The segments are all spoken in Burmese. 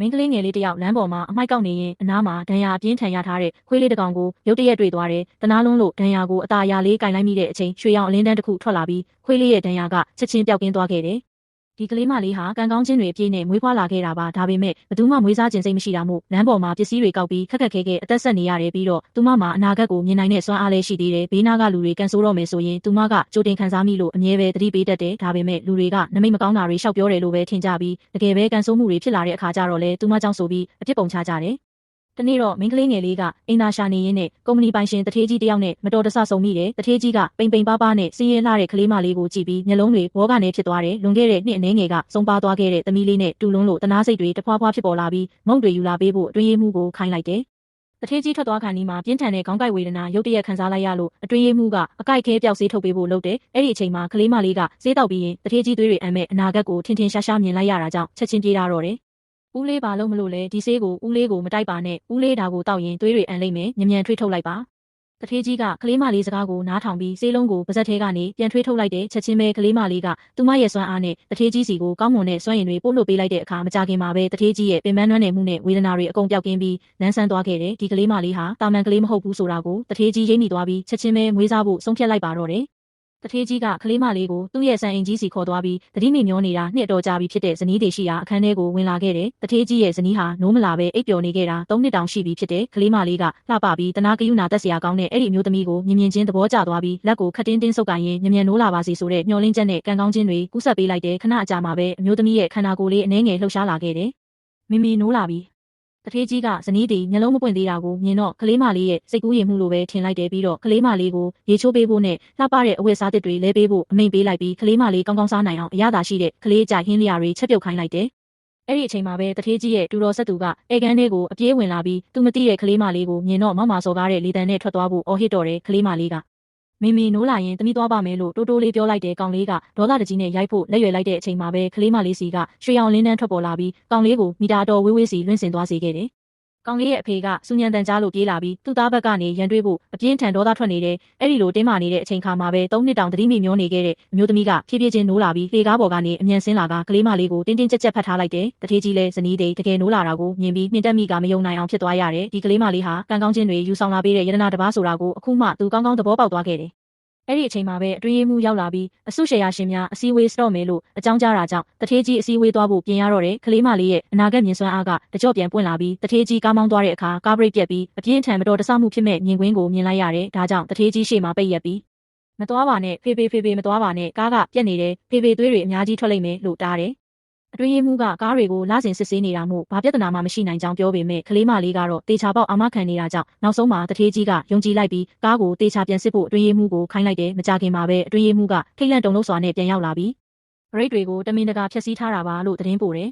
မိန်းကလေးငယ်လေးတစ်ယောက်လမ်းပေါ်မှာအမိုက်ကောက်နေရင်အနားမှာဒဏ်ရာအပြင်းထန်ရထားတဲ့ခွေးလေးတစ်ကောင်ကိုရုတ်တရက်တွေ့သွားတယ်။တနာလုံးလို့ဒဏ်ရာကိုအသာအရာလေးကင်လိုက်မိတဲ့အချိန်ရွှေရောင်အလင်းတန်းတစ်ခုထွက်လာပြီးခွေးလေးရဲ့ဒဏ်ရာကချက်ချင်းပျောက်ကင်းသွားခဲ့တယ်။ဒီကလေးမလေးဟာကံကောင်းခြင်းတွေအပြည့်နဲ့မွေးဖွားလာခဲ့တာပါဒါပေမဲ့ဘသူမှမွေးစားခြင်းစိတ်မရှိတာမို့လမ်းပေါ်မှာပစ္စည်းတွေကောက်ပြီးခက်ခက်ခဲခဲအသက်ဆက်နေရတယ်ပြီးတော့သူမမှာအနာဂတ်ကိုမြင်နိုင်တဲ့စွမ်းအားလည်းရှိသေးတယ်ဘေးနားကလူတွေကန်ဆိုးတော့မယ်ဆိုရင်သူမကကြိုတင်ခံစားမိလို့အမြဲပဲသတိပေးတတ်တယ်ဒါပေမဲ့လူတွေကနမိတ်မကောင်းတာတွေရှောက်ပြောတယ်လို့ပဲထင်ကြပြီးတကယ်ပဲကန်ဆိုးမှုတွေဖြစ်လာတဲ့အခါကျတော့လေသူမကြောင့်ဆိုပြီးအဖြစ်ပုံချကြတယ်တနေ့တော့မိန်းကလေးငယ်လေးကအင်နာရှာနေရင်းနဲ့ကုမ္ပဏီပိုင်ရှင်တထေးကြီးတယောက်နဲ့မတော်တဆဆုံမိတယ်တထေးကြီးကပိန်ပိန်ပါးပါးနဲ့စင်းရဲလှတဲ့ကလေးမလေးကိုကြည့်ပြီးမျက်လုံးတွေဘောကနေဖြစ်သွားတယ်လွန်ခဲ့တဲ့နှစ်အနည်းငယ်ကဆုံးပါသွားခဲ့တဲ့သမီးလေးနဲ့တူလွန်းလို့တနာစိတ်တွေတဖွာဖွာဖြစ်ပေါ်လာပြီးမုန့်တွေယူလာပေးဖို့အတွင်းရေးမှုကိုခိုင်းလိုက်တယ်တထေးကြီးထွက်သွားခါနီးမှာပြင်းထန်တဲ့ခေါင်းကိုက်ဝေဒနာရုတ်တရက်ခံစားလိုက်ရလို့အတွင်းရေးမှုကအကိုက်ခဲပျောက်ဆေးထုတ်ပေးဖို့လုပ်တယ်အဲ့ဒီအချိန်မှာကလေးမလေးကဆေးတောက်ပြီးရင်တထေးကြီးသွေးတွေအမ်းမဲ့အနာဂတ်ကိုထင်ထင်ရှားရှားမြင်လိုက်ရတာကြောင့်ချက်ချင်းပြေးလာတော့တယ်ဦးလေးပါလို့မလို့လဲဒီဆေးကိုဦးလေးကိုမတိုက်ပါနဲ့ဦးလေးဒါကိုတောက်ရင်သွေးတွေအန်လိမ့်မယ်မြန်ထွေးထုတ်လိုက်ပါတထေးကြီးကကလေးမလေးစကားကိုနားထောင်ပြီးဆေးလုံးကိုပါဇက်ထဲကနေပြန်ထွေးထုတ်လိုက်တဲ့ချက်ချင်းပဲကလေးမလေးကသူမရဲ့စွမ်းအားနဲ့တထေးကြီးစီကိုကောင်းမွန်တဲ့စွမ်းရည်တွေပို့လို့ပေးလိုက်တဲ့အခါမကြခင်မှာပဲတထေးကြီးရဲ့ပင်ပန်းနွမ်းနယ်မှုနဲ့ဝေဒနာတွေအကုန်ပျောက်ကင်းပြီးလန်းဆန်းသွားခဲ့တယ်ဒီကလေးမလေးဟာတာမန်ကလေးမဟုတ်ဘူးဆိုတာကိုတထေးကြီးရိပ်မိသွားပြီးချက်ချင်းပဲမွေးစားဖို့ဆုံးဖြတ်လိုက်ပါတော့တယ်တထေးကြီးကကလေးမလေးကိုသူ့ရဲ့ဆန်အိမ်ကြီးစီခေါ်သွားပြီးတတိမိမျောနေတာနှစ်တော်ကြာပြီဖြစ်တဲ့ဇနီးတွေရှိရာအခန်းထဲကိုဝင်လာခဲ့တယ်။တထေးကြီးရဲ့ဇနီးဟာနိုးမလာပဲအိပ်ပျော်နေခဲ့တာ3နှစ်တောင်ရှိပြီဖြစ်တဲ့ကလေးမလေးကလှပပြီးတနာကယူနာတက်စရာကောင်းတဲ့အဲ့ဒီအမျိုးသမီးကိုမြင်မြင်ချင်းသဘောကျသွားပြီးလက်ကိုခတ်တင်းတင်းဆုပ်ကိုင်ရင်မြန်နိုးလာပါစေဆိုတဲ့မျှော်လင့်ချက်နဲ့ကံကောင်းခြင်းတွေကူးဆက်ပေးလိုက်တဲ့ခဏအကြာမှာပဲအမျိုးသမီးရဲ့ခန္ဓာကိုယ်လေးအနှဲငယ်လှုပ်ရှားလာခဲ့တယ်။မိမိနိုးလာပြီတထေးကြီးကဇနီးတီမျက်လုံးမပွင့်သေးတာကိုမြင်တော့ကလေးမလေးရဲ့စိတ်ကူးရင်မှုလိုပဲထင်လိုက်တယ်ပြီးတော့ကလေးမလေးကိုရေချိုးပေးဖို့နဲ့လှပတဲ့အဝတ်စားသစ်တွေလဲပေးဖို့အမိန့်ပေးလိုက်ပြီးကလေးမလေးကောင်းကောင်းစားနိုင်အောင်အရသာရှိတဲ့ကလေးကြိုက်ဟင်းလျာတွေချက်ပြုတ်ခိုင်းလိုက်တယ်အဲ့ဒီအချိန်မှာပဲတထေးကြီးရဲ့တူတော်ဆက်သူကဧကန်လေးကိုအပြေးဝင်လာပြီးသူမသိတဲ့ကလေးမလေးကိုမြင်တော့မောက်မာစော်ကားတဲ့လေတံနဲ့ထွက်သွားဖို့အော်ဟစ်တော်တယ်ကလေးမလေးကမိမိနိုးလာရင်တမိသွားပါမယ်လို့တိုးတိုးလေးပြောလိုက်တဲ့ကောင်လေးကဒေါသတကြီးနဲ့ရိုက်ဖို့လက်ရွယ်လိုက်တဲ့အချိန်မှာပဲကလေးမလေးစီကရွှေရောင်လင်းတန်းထွက်ပေါ်လာပြီးကောင်လေးကိုမီတာတော်ဝေးဝေးစီလွင့်စင်သွားစေခဲ့တယ်ကောင်လေးရဲ့အဖေကစူညံတန်ကြားလို့ပြေးလာပြီးသူ့သားဘက်ကနေရန်တွေးဖို့အပြင်းထန်ဒေါသထွက်နေတယ်။အဲ့ဒီလိုတင်းမာနေတဲ့အချိန်ခါမှာပဲ3နှစ်တောင်တတိမိမျောနေခဲ့တဲ့အမျိုးသမီးကဖြည်းဖြည်းချင်းနိုးလာပြီးလေကားပေါ်ကနေအမြန်ဆင်းလာကကလေးမလေးကိုတင်းတင်းကြပ်ကြပ်ဖတ်ထားလိုက်တယ်။တထေးကြီးလည်းဇနီးတွေတကယ်နိုးလာတာကိုမြင်ပြီးမြင့်တက်မိကမယုံနိုင်အောင်ဖြစ်သွားရတယ်။ဒီကလေးမလေးဟာကံကောင်းခြင်းတွေယူဆောင်လာပေးတဲ့ယတနာတစ်ပါးဆိုတာကိုအခုမှသူကောင်းကောင်းသဘောပေါက်သွားခဲ့တယ်အဲ့ဒီအချိန်မှာပဲအတွင်းရေးမှုရောက်လာပြီးအစုရှယ်ယာရှင်များအစည်းအဝေးစတော့မယ်လို့အကြောင်းကြားတာကြောင့်တထေးကြီးအစည်းအဝေးသွားဖို့ပြင်ရတော့တယ်ကလေးမလေးရဲ့အနာဂတ်မြင်စွမ်းအားကတကြော့ပြန်ပွင့်လာပြီးတထေးကြီးကားမောင်းသွားတဲ့အခါကားဘရိတ်ပြတ်ပြီးအပြင်းထန်မတော်တဆမှုဖြစ်မဲ့မြင်ကွင်းကိုမြင်လိုက်ရတယ်ဒါကြောင့်တထေးကြီးရှေ့မှာပိတ်ရက်ပြီးမသွားပါနဲ့ဖေမသွားပါနဲ့ကားကပြက်နေတယ်ဖေသွေးတွေအများကြီးထွက်လိမ့်မယ်လို့တားတယ်အတွင်းရေးမှုကကားတွေကိုလစဉ်စစ်ဆေးနေတာမို့ဘာပြဿနာမှမရှိနိုင်ကြောင်းပြောပေမဲ့ကလေးမလေးကတော့တေချာပေါက်အာမခံနေတာကြောင့်နောက်ဆုံးမှာတထေးကြီးကယုံကြည်လိုက်ပြီးကားကိုတေချာပြန်စစ်ဖို့အတွင်းရေးမှုကိုခိုင်းလိုက်တယ်မကြခင်မှာပဲအတွင်းရေးမှုကထိတ်လန့်တုန်လှုပ်စွာနဲ့ပြန်ရောက်လာပြီးဘရိတ်တွေကိုတမင်တကာဖျက်ဆီးထားတာပါလို့သတင်းပို့တယ်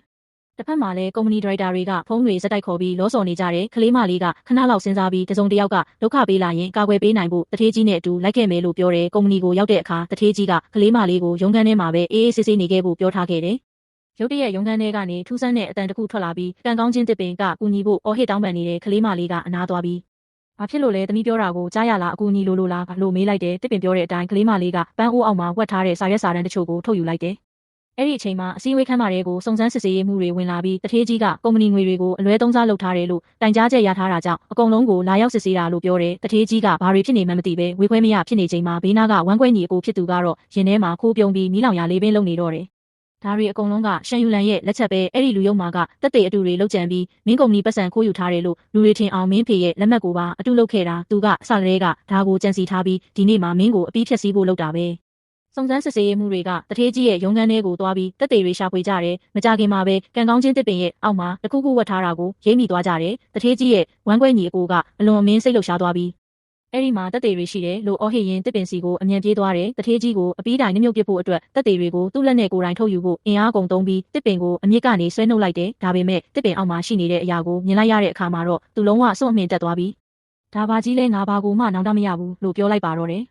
တစ်ဖက်မှာလည်းကုမ္ပဏီဒါရိုက်တာတွေကဖုန်းတွေစက်တိုက်ခေါ်ပြီးလောဆော်နေကြတယ်ကလေးမလေးကခဏလောက်စဉ်းစားပြီးတစုံတစ်ယောက်ကဒုက္ခပေးလာရင်ကာကွယ်ပေးနိုင်ဖို့တထေးကြီးနဲ့အတူလိုက်ခဲ့မယ်လို့ပြောတယ်ကုမ္ပဏီကိုရောက်တဲ့အခါတထေးကြီးကကလေးမလေးကိုရုံးခန်းထဲမှာပဲအေးအေးဆေးဆေးနေခဲ့ဖို့ပြောထားခဲ့တယ်ရုတ်တရက်ရုံးခန်းထဲကနေထူးဆန်းတဲ့အတန်တစ်ခုထွက်လာပြီးကံကောင်းခြင်းတစ်ပင်ကကူညီဖို့အော်ဟစ်တောင်းပန်နေတဲ့ကလေးမလေးကအနားသွားပြီးဘာဖြစ်လို့လဲသမီးပြောတာကိုကြားရလားအကူအညီလိုလားလို့မေးလိုက်တယ်တစ်ပင်ပြောတဲ့အတိုင်းကလေးမလေးကပန်းအိုးအောက်မှာဝတ်ထားတဲ့စာရွက်စာတမ်းတချို့ကိုထုတ်ယူလိုက်တယ်အဲ့ဒီအချိန်မှာအစည်းအဝေးခန်းမတွေကိုစုံစမ်းစစ်ဆေးရေးမှုတွေဝင်လာပြီးတထေးကြီးကကုမ္ပဏီငွေတွေကိုအလွဲသုံးစားလုပ်ထားတယ်လို့တိုင်ကြားချက်ရထားတာကြောင့်အကုန်လုံးကိုလာရောက်စစ်ဆေးတာလို့ပြောတယ်တထေးကြီးကဘာတွေဖြစ်နေမှန်းမသိပဲဝေခွဲမရဖြစ်နေချိန်မှာဘေးနားကဝမ်းကွဲညီအကိုဖြစ်သူကတော့ရင်ထဲမှာခိုးပြုံးပြီးမီးလောင်ရာလေးပင်လုံနေတော့တယ်ဒါတွေအကုန်လုံးကရှန်ယူလန်ရဲ့လက်ချက်ပဲအဲ့ဒီလူယုံမာကတက်တဲ့အတူတွေလောက်ကြံပြီးမင်းကုမ္ပဏီပတ်စံခိုးယူထားတယ်လို့လူတွေထင်အောင်မင်းဖေရဲ့လက်မှတ်ကိုပါအတူလုပ်ခဲ့တာသူကအစကတည်းကဒါကိုကြံစီထားပြီးဒီနေ့မှမင်းကိုအပြီးဖြတ်စည်းဖို့လုပ်တာပဲစုံစမ်းစစ်ဆေးရေးမှုတွေကတထေးကြီးရဲ့ရုံးခန်းထဲကိုသွားပြီးတက်တွေရှာဖွေကြတယ်မကြခင်မှာပဲကံကောင်းခြင်းတစ်ပင်ရဲ့အောက်မှာတခုခုဝတ်ထားတာကိုရိပ်မိသွားကြတယ်တထေးကြီးရဲ့ဝမ်းကွဲညီအကိုကအလွန်အမင်းစိတ်လှုပ်ရှားသွားပြီးအဲ့ဒီမှာတက်တွေရှိတယ်လို့အော်ဟစ်ရင်တစ်ပင်စီကိုအမြန်ပြေးသွားတယ်တထေးကြီးကိုအပီးတိုင်နှမြုပ်ပစ်ဖို့အတွက်တက်တွေတွေကိုသူ့လက်နဲ့ကိုယ်တိုင်ထုတ်ယူဖို့အင်အားကုန်သုံးပြီးတစ်ပင်ကိုအမြစ်ကနေဆွဲနှုတ်လိုက်တယ်ဒါပေမဲ့တစ်ပင်အောက်မှာရှိနေတဲ့အရာကိုမြင်လိုက်ရတဲ့အခါမှာတော့သူလုံးဝစွန့်အမြင်တက်သွားပြီးဒါဘာကြီးလဲငါဘာကိုမှနောင်တမရဘူးလို့ပြောလိုက်ပါတော့တယ်